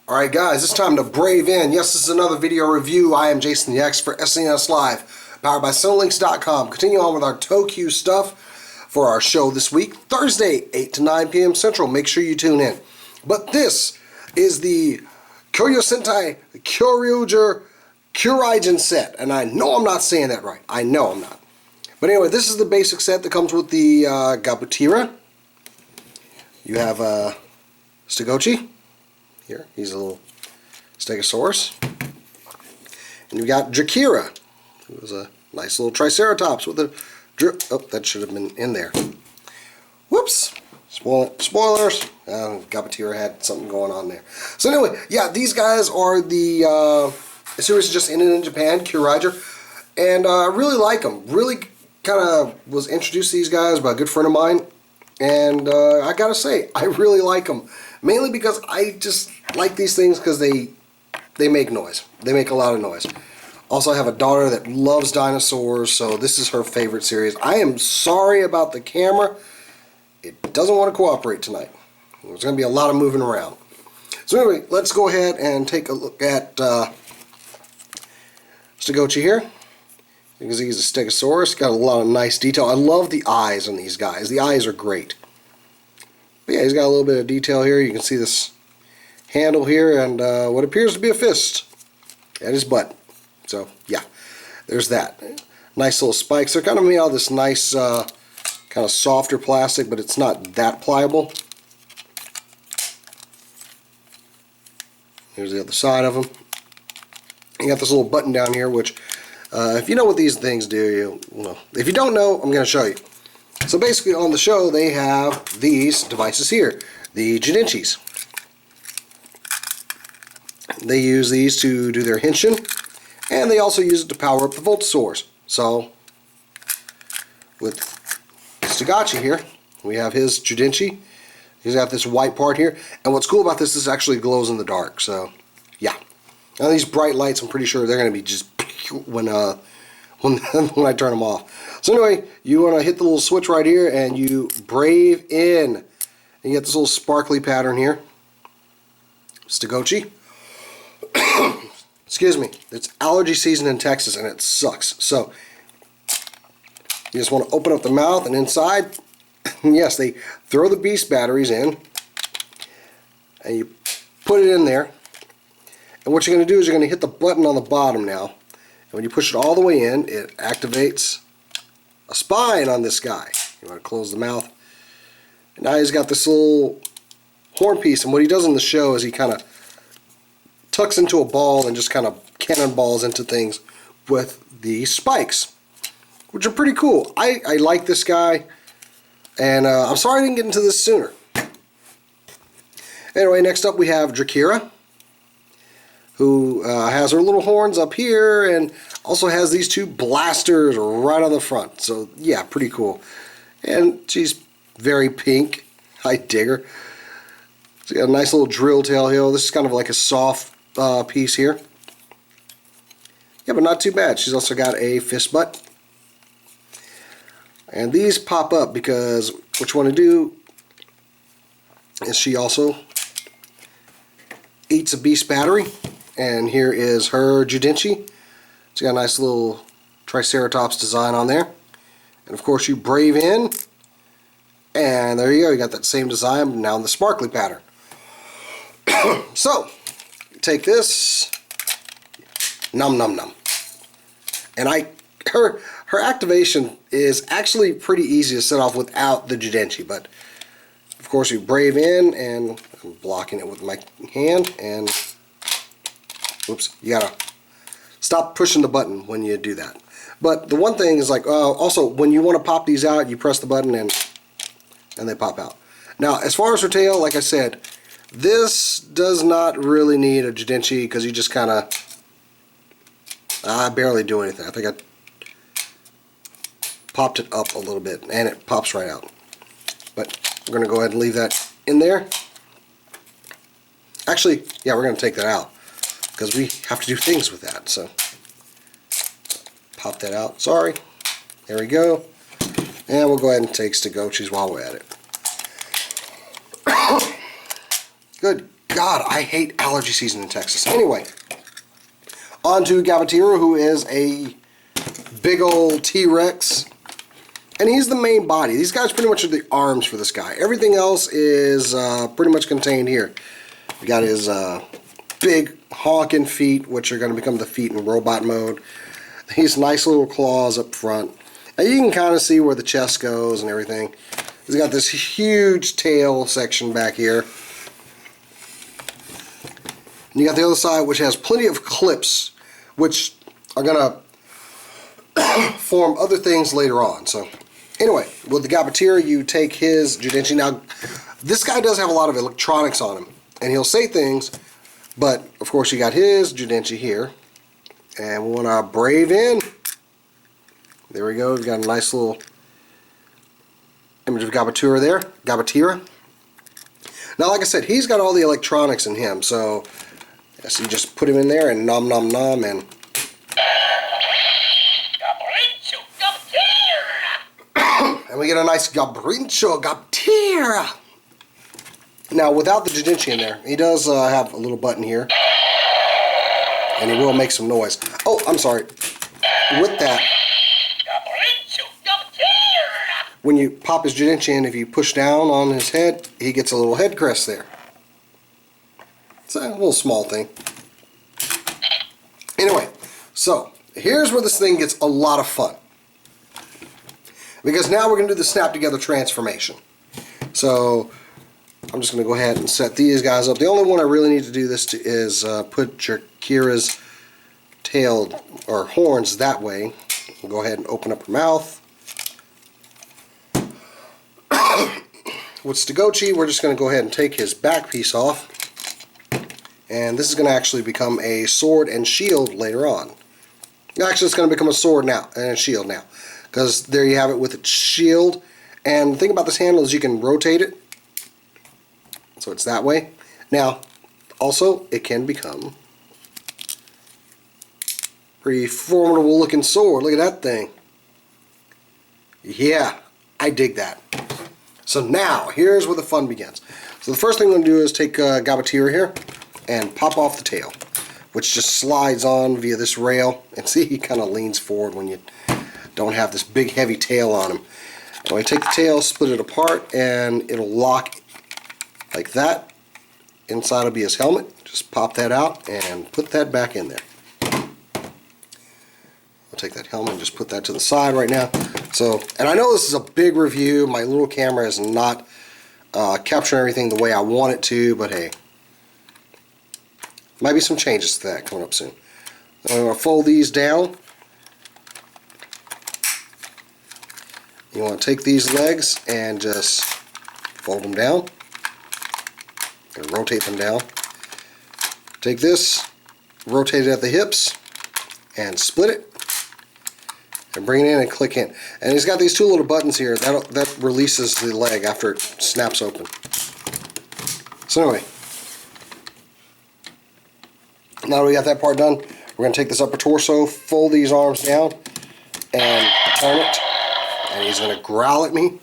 Alright guys, it's time to brave in. Yes, this is another video review. I am Jason the X for SNES Live, powered by Sonolinks.com. Continue on with our Tokyo stuff for our show this week, Thursday, 8 to 9 p.m. Central. Make sure you tune in. But this is the Kyoryuzin Kyoryuzin set, and I know I'm not saying that right. I know I'm not. But anyway, this is the basic set that comes with the Gattai. You have Stegochi. Here, he's a little Stegosaurus. And you've got Drakira, who is a nice little Triceratops with a... Oh, that should have been in there. Whoops! Spoilers! Gattai had something going on there. So anyway, yeah, these guys are the series just ended in Japan, Kyoryuzin. And I really like them. Really kind of was introduced to these guys by a good friend of mine. And I gotta say, I really like them. Mainly because I just like these things because they make noise. They make a lot of noise. Also, I have a daughter that loves dinosaurs, so this is her favorite series. I am sorry about the camera. It doesn't want to cooperate tonight. There's going to be a lot of moving around. So anyway, let's go ahead and take a look at Stegochi here. You can see he's a Stegosaurus. Got a lot of nice detail. I love the eyes on these guys. The eyes are great. But yeah, he's got a little bit of detail here. You can see this handle here and what appears to be a fist at his butt. So yeah, there's that. Nice little spikes. They're kind of made out of this nice kind of softer plastic, but it's not that pliable. Here's the other side of them. You got this little button down here, which if you know what these things do, you know. If you don't know, I'm going to show you. So basically on the show they have these devices here, the Jidinchis. They use these to do their henshin, and they also use it to power up the Voltosaurs. So with Stegochi here, we have his Jidinchi. He's got this white part here, and what's cool about this is it actually glows in the dark. So yeah, now these bright lights, I'm pretty sure they're going to be just when I turn them off. So anyway, you want to hit the little switch right here and you brave in. And you get this little sparkly pattern here. Stegochi. Excuse me. It's allergy season in Texas and it sucks. So you just want to open up the mouth and inside, yes, they throw the beast batteries in and you put it in there. And what you're going to do is you're going to hit the button on the bottom now. And when you push it all the way in, it activates a spine on this guy. You want to close the mouth. And now he's got this little horn piece, and what he does in the show is he kind of tucks into a ball and just kind of cannonballs into things with the spikes, which are pretty cool. I like this guy, and I'm sorry I didn't get into this sooner. Anyway, next up we have Drakira, who has her little horns up here and also has these two blasters right on the front. So yeah, pretty cool. And she's very pink. I dig her. She's got a nice little drill tail here. This is kind of like a soft piece here. Yeah, but not too bad. She's also got a fist butt. And these pop up because what you want to do is she also eats a beast battery. And here is her Jidinchi. It's got a nice little Triceratops design on there. And of course you brave in. And there you go. You got that same design, but now in the sparkly pattern. So, take this. Num num num. And her activation is actually pretty easy to set off without the Jidinchi. But of course you brave in, and I'm blocking it with my hand, and oops, you gotta stop pushing the button when you do that. But the one thing is like, also when you want to pop these out, you press the button and they pop out. Now, as far as her tail, like I said, this does not really need a Jidinchi because you just kind of, I barely do anything. I think I popped it up a little bit and it pops right out. But we're going to go ahead and leave that in there. Actually, yeah, we're going to take that out, because we have to do things with that. So pop that out. Sorry. There we go. And we'll go ahead and take Stegochi's while we're at it. Good God, I hate allergy season in Texas. Anyway, on to Gabatira, who is a big old T-Rex. And he's the main body. These guys pretty much are the arms for this guy. Everything else is pretty much contained here. We got his big honking feet, which are going to become the feet in robot mode. These nice little claws up front. And you can kind of see where the chest goes and everything. He's got this huge tail section back here. And you got the other side, which has plenty of clips, which are going to form other things later on. So, anyway, with the Gabatira, you take his Judenchi. Now, this guy does have a lot of electronics on him, and he'll say things, but, of course, you got his Judenchi here. And we want to brave in. There we go. We've got a nice little image of Gabatira there. Gabatira. Now, like I said, he's got all the electronics in him, so you just put him in there and nom nom nom and and we get a nice Gabrincho Gabatira. Now, without the Judenchi in there, he does have a little button here, and he will make some noise. Oh, I'm sorry. With that, when you pop his Judenchi in, if you push down on his head, he gets a little head crest there. It's a little small thing. Anyway, so here's where this thing gets a lot of fun. Because now we're going to do the snap together transformation. So I'm just going to go ahead and set these guys up. The only one I really need to do this to is put Kira's tail or horns that way. We'll go ahead and open up her mouth. With Stagochi, we're just going to go ahead and take his back piece off. And this is going to actually become a sword and shield later on. Actually, it's going to become a sword now and a shield now. Because there you have it with its shield. And the thing about this handle is you can rotate it. So it's that way. Now, also, it can become a pretty formidable looking sword. Look at that thing. Yeah, I dig that. So now, here's where the fun begins. So the first thing I'm going to do is take Gabatira here and pop off the tail, which just slides on via this rail. And see, he kind of leans forward when you don't have this big heavy tail on him. So I take the tail, split it apart, and it'll lock like that. Inside will be his helmet. Just pop that out and put that back in there. I'll take that helmet and just put that to the side right now. So, and I know this is a big review. My little camera is not capturing everything the way I want it to, but hey, might be some changes to that coming up soon. I'm going to fold these down. You want to take these legs and just fold them down and rotate them down. Take this, rotate it at the hips, and split it. And bring it in and click in. And he's got these two little buttons here that releases the leg after it snaps open. So anyway, now that we got that part done, we're going to take this upper torso, fold these arms down, and turn it. And he's going to growl at me.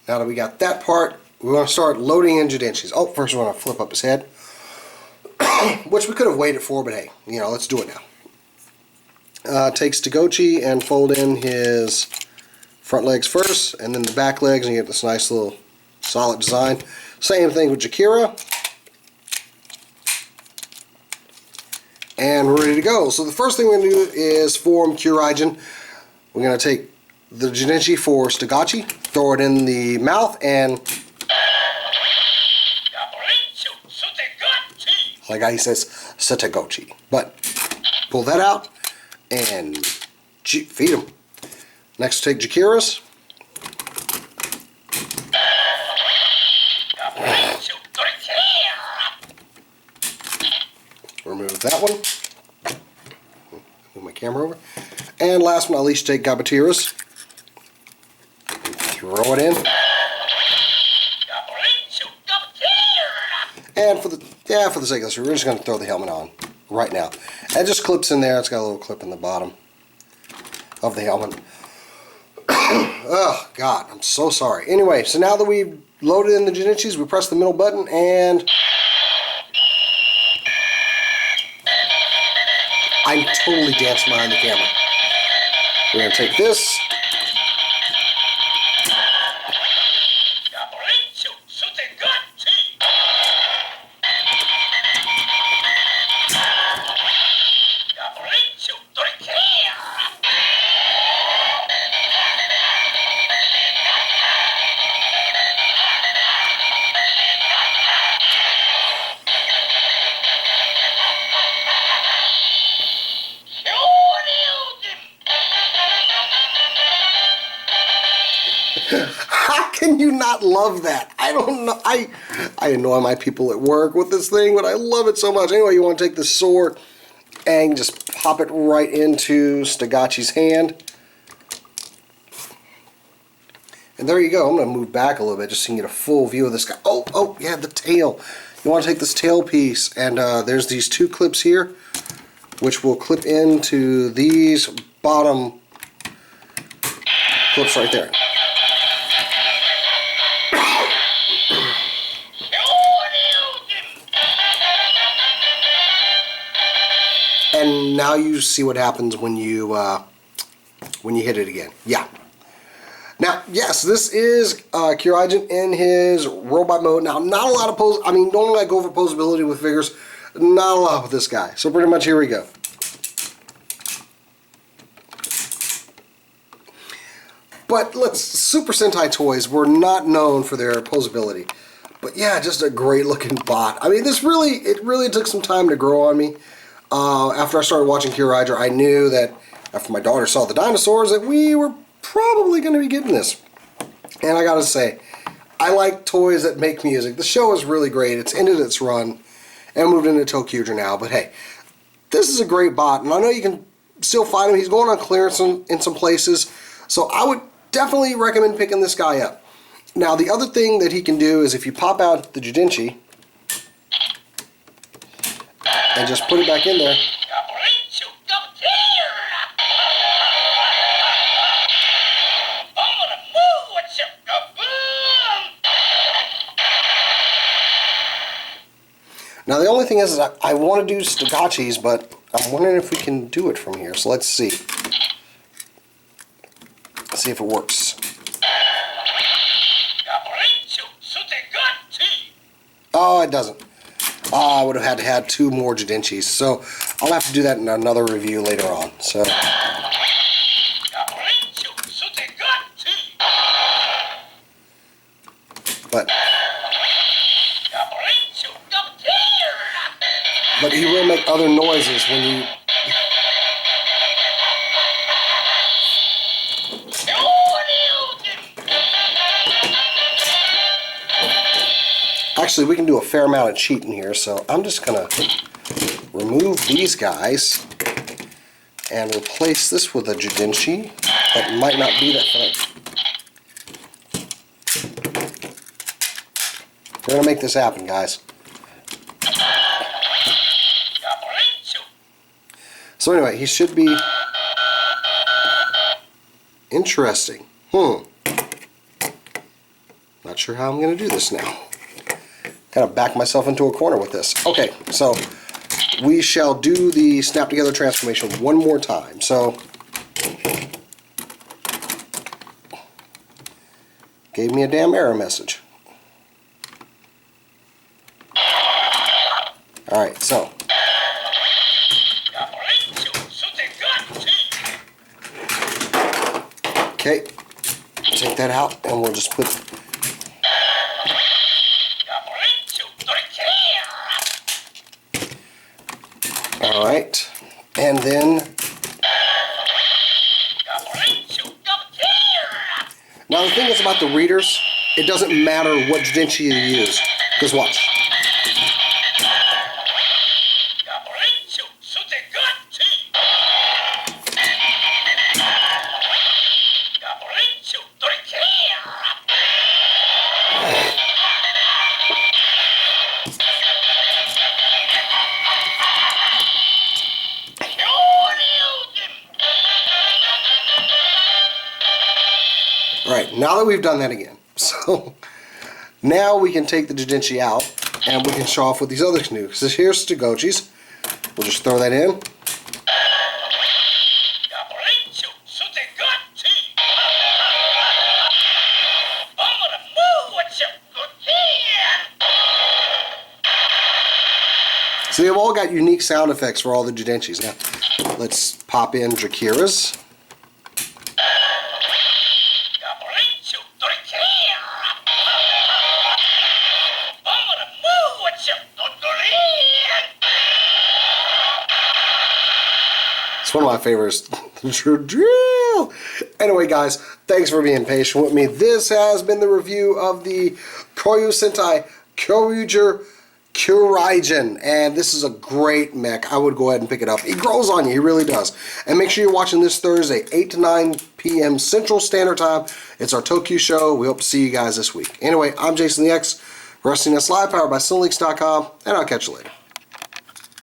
Now that we got that part, we're going to start loading in Judenchis. Oh, first we're going to flip up his head. Which we could have waited for, but hey, you know, let's do it now. Take Stagochi and fold in his front legs first, and then the back legs, and you get this nice little solid design. Same thing with Jakira. And we're ready to go. So the first thing we're going to do is form Kyoryuzin. We're going to take the Judenchi for Stagochi, throw it in the mouth, and like how he says, Satagochi. But pull that out and feed him. Next, take Jakira's. Remove that one. Move my camera over. And last but not least, take Gabatira's. Throw it in. And for the sake of this, we're just going to throw the helmet on right now. And it just clips in there. It's got a little clip in the bottom of the helmet. Oh, God, I'm so sorry. Anyway, so now that we've loaded in the Junichis, we press the middle button and... I'm totally dancing behind the camera. We're going to take this. How can you not love that? I don't know. I annoy my people at work with this thing, but I love it so much. Anyway, you want to take the sword and just pop it right into Stagachi's hand. And there you go. I'm going to move back a little bit just so you can get a full view of this guy. Oh, yeah, the tail. You want to take this tail piece, and there's these two clips here, which will clip into these bottom clips right there. And now you see what happens when you hit it again. Yeah. Now, yes, this is Kyoryuzin in his robot mode. Now, not a lot of pose. I mean, normally I go for posability with figures. Not a lot with this guy. So pretty much here we go. But Super Sentai toys were not known for their posability. But yeah, just a great looking bot. I mean, it really took some time to grow on me. After I started watching Kyoryuzin, I knew that after my daughter saw the dinosaurs that we were probably going to be getting this. And I gotta say, I like toys that make music. The show is really great. It's ended its run and moved into Kyoryuzin now. But hey, this is a great bot, and I know you can still find him. He's going on clearance in some places, so I would definitely recommend picking this guy up. Now, the other thing that he can do is if you pop out the Judinchi and just put it back in there, now the only thing is I want to do Stagachi's, but I'm wondering if we can do it from here. So let's see. Let's see if it works. Oh, it doesn't. Oh, I would have had two more Judinchis. So I'll have to do that in another review later on. So. But he will make other noises when you... Actually, we can do a fair amount of cheating here, so I'm just going to remove these guys and replace this with a Judinchi. That might not be that fun. We're going to make this happen, guys. So anyway, he should be interesting. Not sure how I'm going to do this now. Kind of back myself into a corner with this. Okay, so we shall do the snap together transformation one more time. So gave me a damn error message. Alright, so okay, take that out and we'll just put... Alright, and then... Now the thing is about the readers, it doesn't matter what Judinchi you use. Because watch. now that we've done that again, so now we can take the Jidinchi out and we can show off with these other nukes. So here's Stagochi's. We'll just throw that in. So they've all got unique sound effects for all the Jidinchis. Now, let's pop in Drakira's. It's one of my favorites. Drill. Anyway, guys, thanks for being patient with me. This has been the review of the Kyoryusen Kyoryuzin, and this is a great mech. I would go ahead and pick it up. He grows on you, he really does. And make sure you're watching this Thursday, 8 to 9 p.m. Central Standard Time. It's our Tokyo show. We hope to see you guys this week. Anyway, I'm Jason the X, Wrestling Us Live, powered by CinemaLeaks.com, and I'll catch you later.